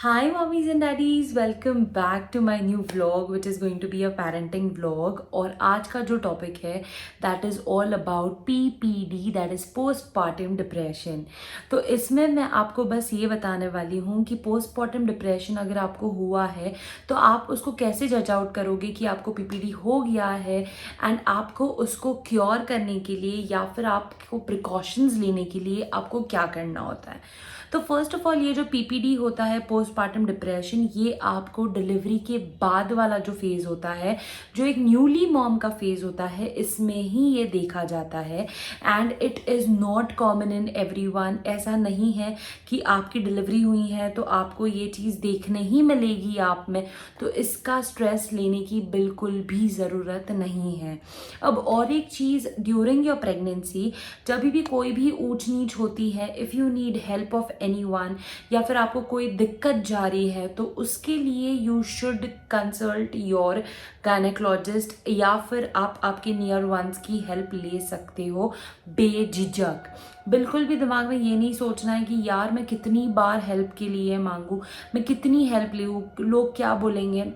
Hi, mummies and daddies. Welcome back to my new vlog, which is going to be a parenting vlog. और आज का जो topic है that is all about PPD, that is postpartum depression. तो इसमें मैं आपको बस ये बताने वाली हूँ कि postpartum depression अगर आपको हुआ है तो आप उसको कैसे जज आउट करोगे कि आपको PPD हो गया है एंड आपको उसको क्योर करने के लिए या फिर आपको प्रिकॉशंस लेने के लिए आपको क्या करना होता है। तो फर्स्ट ऑफ ऑल ये जो पीपीडी होता है पोस्टपार्टम डिप्रेशन, ये आपको डिलीवरी के बाद वाला जो फेज़ होता है, जो एक न्यूली मॉम का फेज़ होता है, इसमें ही ये देखा जाता है and it is not common in everyone. ऐसा नहीं है कि आपकी डिलीवरी हुई है तो आपको ये चीज़ देखने ही मिलेगी आप में, तो इसका स्ट्रेस लेने की बिल्कुल भी ज़रूरत नहीं है। अब और एक चीज़, ड्यूरिंग योर प्रेगनेंसी जब भी कोई भी ऊंच नीच होती है, if you need help of anyone या फिर आपको कोई दिक्कत जा रही है तो उसके लिए you should consult your gynaecologist या फिर आप आपके नियर वंस की हेल्प ले सकते हो बेझिझक। बिल्कुल भी दिमाग में ये नहीं सोचना है कि यार मैं कितनी बार हेल्प के लिए मांगूँ, मैं कितनी हेल्प लूँ, लोग क्या बोलेंगे।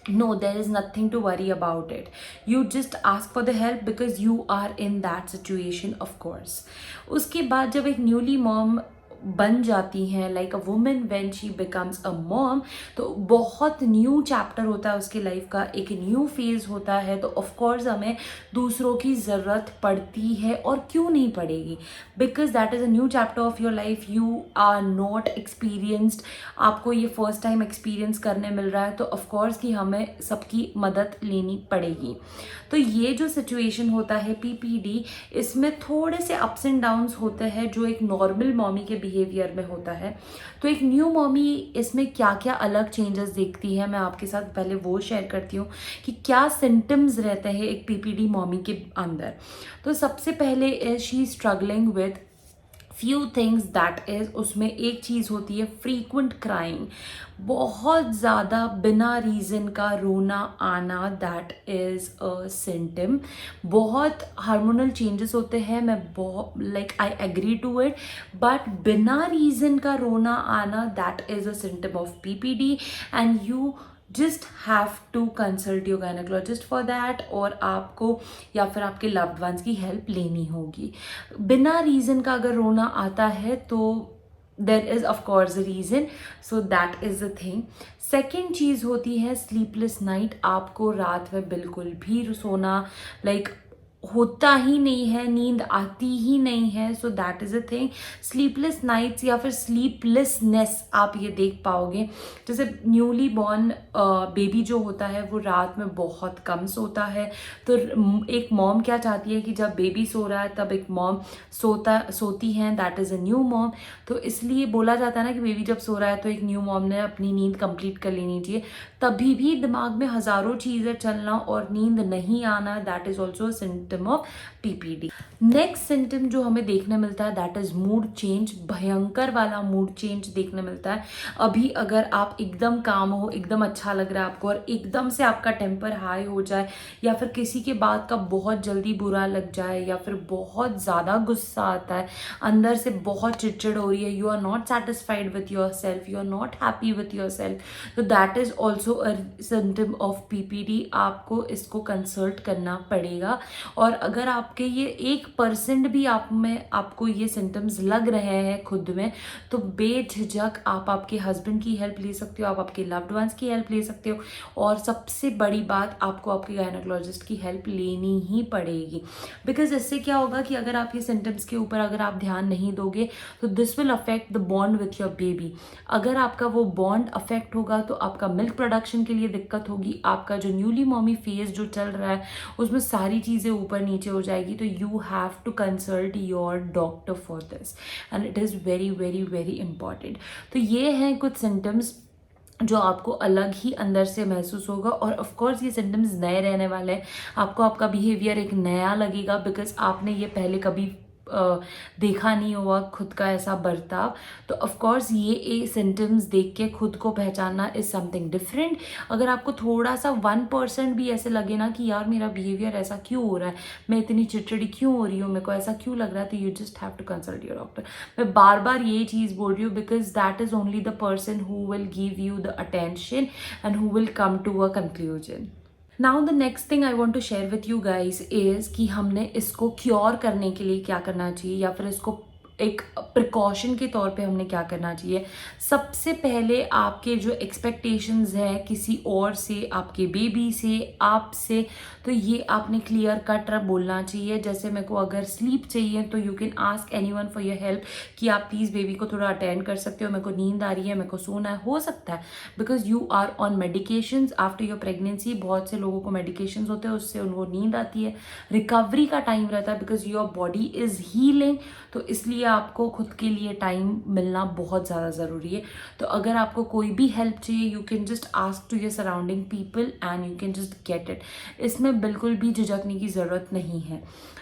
No, there is nothing to worry about it. You just ask for the help because you are in that situation, of course. उसके बाद जब एक न्यूली मॉम बन जाती हैं, like a women when she becomes a mom, तो बहुत new chapter होता है उसकी लाइफ का, एक न्यू फेज होता है। तो ऑफ कोर्स हमें दूसरों की ज़रूरत पड़ती है, और क्यों नहीं पड़ेगी, because that is a new chapter of your life. You are not experienced, आपको ये फर्स्ट टाइम एक्सपीरियंस करने मिल रहा है, तो ऑफ कोर्स कि हमें सबकी मदद लेनी पड़ेगी। तो ये जो सिचुएशन होता है पीपीडी, इसमें थोड़े से अप्स एंड डाउन्स होते हैं जो एक नॉर्मल मॉमी के बिहेवियर में होता है। तो एक न्यू मॉमी इसमें क्या क्या अलग चेंजेस देखती है, मैं आपके साथ पहले वो शेयर करती हूँ कि क्या सिम्टम्स रहते हैं एक पीपीडी मॉमी के अंदर। तो सबसे पहले is she struggling with few things, that is, उसमें एक चीज़ होती है फ्रीक्वेंट क्राइंग, बहुत ज़्यादा बिना रीज़न का रोना आना, दैट इज़ अ सिम्टम। बहुत हार्मोनल चेंजेस होते हैं, मैं बहुत like I agree to it, but बिना रीज़न का रोना आना, that is a symptom of PPD and you just have to consult your gynaecologist for that, और आपको या फिर आपके लव्ड वंस की हेल्प लेनी होगी। बिना रीज़न का अगर रोना आता है तो there is of course a reason, so that is a thing. Second चीज़ होती है स्लीपलेस नाइट, आपको रात में बिल्कुल भी सोना लाइक होता ही नहीं है, नींद आती ही नहीं है, so that is a thing. Sleepless nights या फिर स्लीपलेसनेस आप ये देख पाओगे, जैसे न्यूली बॉर्न बेबी जो होता है वो रात में बहुत कम सोता है। तो एक मॉम क्या चाहती है कि जब बेबी सो रहा है तब एक मॉम सोती है, that is a new mom. तो इसलिए बोला जाता है ना कि बेबी जब सो रहा है तो एक न्यू मॉम ने अपनी नींद कंप्लीट कर लेनी चाहिए। तभी भी दिमाग में हज़ारों चीज़ें चलना और नींद नहीं आना, that is also symptom of PPD. Next symptom जो हमें देखने मिलता है दैट इज़ मूड चेंज, भयंकर वाला मूड चेंज देखने मिलता है। अभी अगर आप एकदम काम हो, एकदम अच्छा लग रहा है आपको, और एकदम से आपका टेम्पर हाई हो जाए, या फिर किसी के बात का बहुत जल्दी बुरा लग जाए, या फिर बहुत ज़्यादा गुस्सा आता है, अंदर से बहुत चिड़चिड़ हो रही है, you are not satisfied with yourself, you are not happy with yourself, तो that is also a symptom of PPD. आपको इसको कंसल्ट करना पड़ेगा। और अगर आपके ये 1% भी आप में आपको ये सिम्टम्स लग रहे हैं खुद में, तो बेझिझक आप आपके हस्बैंड की हेल्प ले सकते हो, आप आपके लव्ड वंस की हेल्प ले सकते हो, और सबसे बड़ी बात, आपको आपके गायनेकोलॉजिस्ट की हेल्प लेनी ही पड़ेगी। बिकॉज इससे क्या होगा कि अगर आप ये सिम्टम्स के ऊपर अगर आप ध्यान नहीं दोगे तो this will affect the bond with your baby. अगर आपका वो बॉन्ड अफेक्ट होगा तो आपका मिल्क प्रोडक्शन के लिए दिक्कत होगी, आपका जो न्यूली मॉमी फेज जो चल रहा है उसमें सारी चीज़ें ऊपर नीचे हो जाएगी। तो you have to consult your doctor for this and it is very very very important. तो ये हैं कुछ सिम्टम्स जो आपको अलग ही अंदर से महसूस होगा, और ऑफ कोर्स ये सिम्टम्स नए रहने वाले हैं, आपको आपका बिहेवियर एक नया लगेगा, बिकॉज आपने ये पहले कभी देखा नहीं हुआ खुद का ऐसा बर्ताव, तो ऑफ कोर्स ये सिम्टम्स देख के खुद को पहचानना इज़ समथिंग डिफरेंट। अगर आपको थोड़ा सा 1% भी ऐसे लगे ना कि यार मेरा बिहेवियर ऐसा क्यों हो रहा है, मैं इतनी चिड़चिड़ी क्यों हो रही हूँ, मेरे को ऐसा क्यों लग रहा है, तो you just have to consult your doctor. मैं बार बार ये चीज़ बोल रही हूँ because that is only the person who will give you the attention and who will come to a conclusion. Now the next thing I want to share with you guys is कि हमने इसको cure करने के लिए क्या करना चाहिए, या फिर इसको एक प्रिकॉशन के तौर पे हमने क्या करना चाहिए। सबसे पहले आपके जो एक्सपेक्टेशंस है किसी और से, आपके बेबी से, आपसे, तो ये आपने क्लियर कट बोलना चाहिए। जैसे मेरे को अगर स्लीप चाहिए तो you can ask anyone for your help कि आप प्लीज़ बेबी को थोड़ा अटेंड कर सकते हो, मेरे को नींद आ रही है, मेरे को सोना है। हो सकता है because you are on medications after your pregnancy, बहुत से लोगों को मेडिकेशंस होते हैं उससे उनको नींद आती है, रिकवरी का टाइम रहता है because your body is healing, तो इसलिए आपको खुद के लिए टाइम मिलना बहुत ज़्यादा ज़रूरी है। तो अगर आपको कोई भी हेल्प चाहिए you can just ask to your surrounding people and you can just get it. इसमें बिल्कुल भी झिझकने की ज़रूरत नहीं है।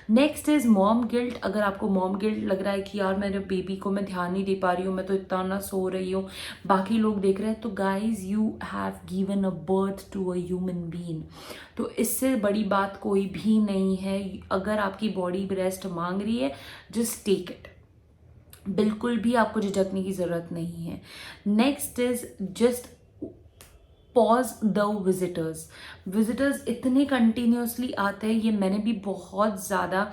Next is mom guilt. अगर आपको मॉम गिल्ट लग रहा है कि यार मेरे बेबी को मैं ध्यान नहीं दे पा रही हूँ, मैं तो इतना ना सो रही हूँ, बाकी लोग देख रहे हैं, तो guys you have given a birth to a human being, तो इससे बड़ी बात कोई भी नहीं है। अगर आपकी बॉडी रेस्ट मांग रही है जस्ट टेक इट, बिल्कुल भी आपको झिझकने की ज़रूरत नहीं है। Next is just pause the visitors इतने कंटिन्यूसली आते हैं, ये मैंने भी बहुत ज़्यादा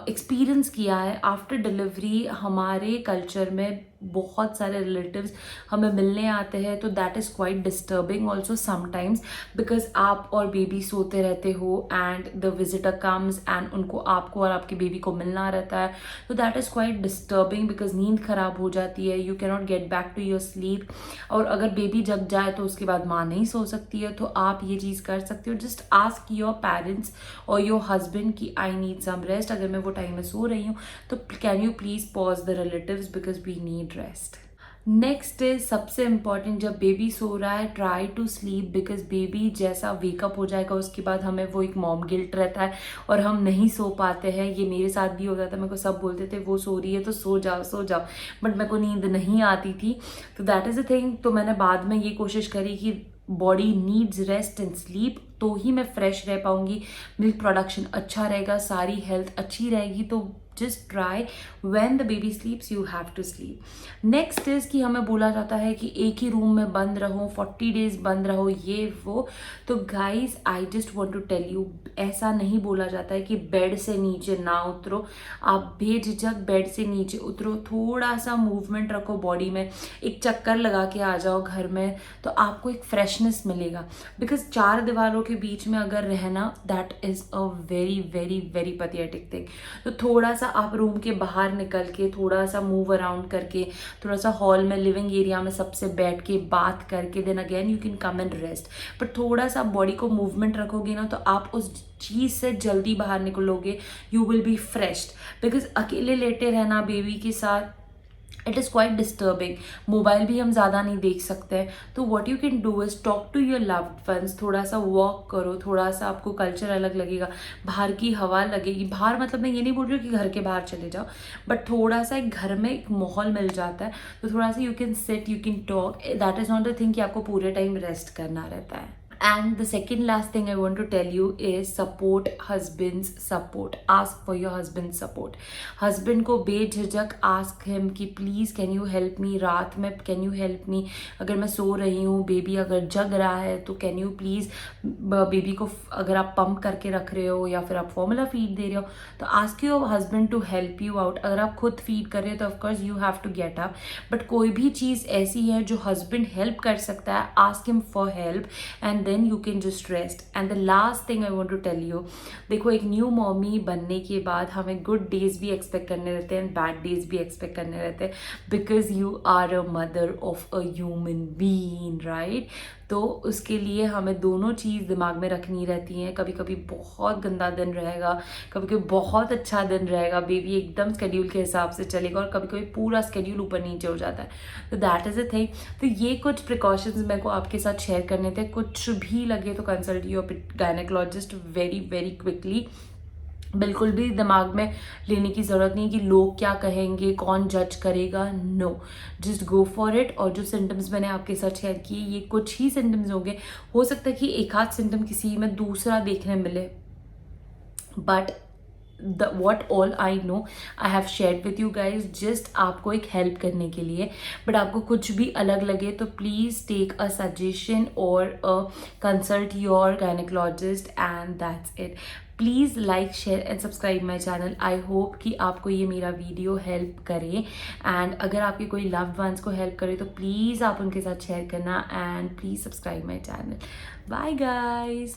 एक्सपीरियंस किया है। आफ्टर डिलीवरी हमारे कल्चर में बहुत सारे रिलेटिव्स हमें मिलने आते हैं, तो that is quite disturbing also sometimes because आप और बेबी सोते रहते हो and the visitor comes and उनको आपको और आपके बेबी को मिलना रहता है, तो that is quite disturbing because नींद ख़राब हो जाती है, you can not get back to your sleep. और अगर बेबी जग जाए तो उसके बाद माँ नहीं सो सकती है, तो आप ये चीज़ कर सकते हो, जस्ट आस्क योर पेरेंट्स और योर हस्बैंड कि आई नीड सम रेस्ट, अगर मैं वो टाइम में सो रही हूँ तो can you please pause the relatives because we need rest. Next is सबसे इम्पॉर्टेंट, जब बेबी सो रहा है try to sleep because baby जैसा वेकअप हो जाएगा उसके बाद हमें वो एक मॉम गिल्ट रहता है और हम नहीं सो पाते हैं। ये मेरे साथ भी हो जाता है, मेरे को सब बोलते थे वो सो रही है तो सो जाओ सो जाओ, बट मेरे को नींद नहीं आती थी, तो दैट इज़ अ थिंग। तो मैंने बाद में ये कोशिश करी कि body needs rest and sleep, तो ही मैं फ्रेश रह पाऊंगी, मिल्क प्रोडक्शन अच्छा रहेगा, सारी हेल्थ अच्छी रहेगी। तो just try when the baby sleeps you have to sleep. Next is कि हमें बोला जाता है कि एक ही रूम में बंद रहो, 40 डेज बंद रहो, ये वो, तो guys I just want to tell you ऐसा नहीं बोला जाता है कि बेड से नीचे ना उतरो, आप बेझिझक बेड से नीचे उतरो, थोड़ा सा मूवमेंट रखो बॉडी में, एक चक्कर लगा के आ जाओ घर में, तो आपको एक फ्रेशनेस मिलेगा। बिकॉज चार दीवारों के बीच में अगर रहना that is a very very very pathetic thing. तो थोड़ा सा आप रूम के बाहर निकल के थोड़ा सा मूव अराउंड करके, थोड़ा सा हॉल में लिविंग एरिया में सबसे बैठ के बात करके then again you can come and rest, but थोड़ा सा बॉडी को मूवमेंट रखोगे ना तो आप उस चीज़ से जल्दी बाहर निकलोगे, you will be freshed. Because अकेले लेटे रहना बेबी के साथ it is quite disturbing, mobile भी हम ज़्यादा नहीं देख सकते हैं, तो what you can do is talk to your loved ones, थोड़ा सा वॉक करो, थोड़ा सा आपको कल्चर अलग लगेगा, बाहर की हवा लगेगी। बाहर मतलब मैं ये नहीं बोल रही हूँ कि घर के बाहर चले जाओ, बट थोड़ा सा एक घर में एक माहौल मिल जाता है, तो थोड़ा सा you can sit, you can talk, that is not the thing कि आपको पूरे टाइम रेस्ट करना रहता है। And the second last thing I want to tell you is support husband's support. Ask for your husband's support. Husband को बेझिझक ask him कि please can you help me, रात में can you help me, अगर मैं सो रही हूँ, baby अगर जग रहा है तो can you please, बेबी को अगर आप पंप करके रख रहे हो या फिर आप फॉर्मूला फीड दे रहे हो तो ask your husband to help you out. अगर आप खुद फीड कर रहे हो तो of course you have to get up, but कोई भी चीज़ ऐसी है जो husband हेल्प कर सकता है, ask him for help and then you can just rest. And the last thing I want to tell you, देखो एक न्यू मॉमी बनने के बाद हमें गुड डेज भी एक्सपेक्ट करने रहते हैं, बैड डेज भी एक्सपेक्ट करने रहते हैं, because you are a mother of a human being, right. तो उसके लिए हमें दोनों चीज़ दिमाग में रखनी रहती हैं। कभी कभी बहुत गंदा दिन रहेगा, कभी कभी बहुत अच्छा दिन रहेगा, बेबी एकदम स्केड्यूल के हिसाब से चलेगा, और कभी कभी पूरा स्केड्यूल ऊपर नीचे हो जाता है, तो दैट इज़ अ थिंग। तो ये कुछ प्रिकॉशंस मेरे को आपके साथ शेयर करने थे। कुछ भी लगे तो consult your gynaecologist very very quickly. बिल्कुल भी दिमाग में लेने की ज़रूरत नहीं कि लोग क्या कहेंगे, कौन जज करेगा। No, just go for it. और जो सिम्टम्स मैंने आपके साथ शेयर किए, ये कुछ ही सिम्टम्स होंगे। हो सकता है कि एक आध सिम्टम किसी में दूसरा देखने मिले, but what all I know I have shared with you guys, just आपको एक हेल्प करने के लिए। बट आपको कुछ भी अलग लगे तो प्लीज़ टेक अ सजेशन और consult your gynaecologist and that's it. Please like share and subscribe my channel. I hope कि आपको ये मेरा वीडियो हेल्प करे, एंड अगर आपके कोई लव्ड वंस को हेल्प करे तो प्लीज़ आप उनके साथ शेयर करना, and please subscribe my channel. Bye guys.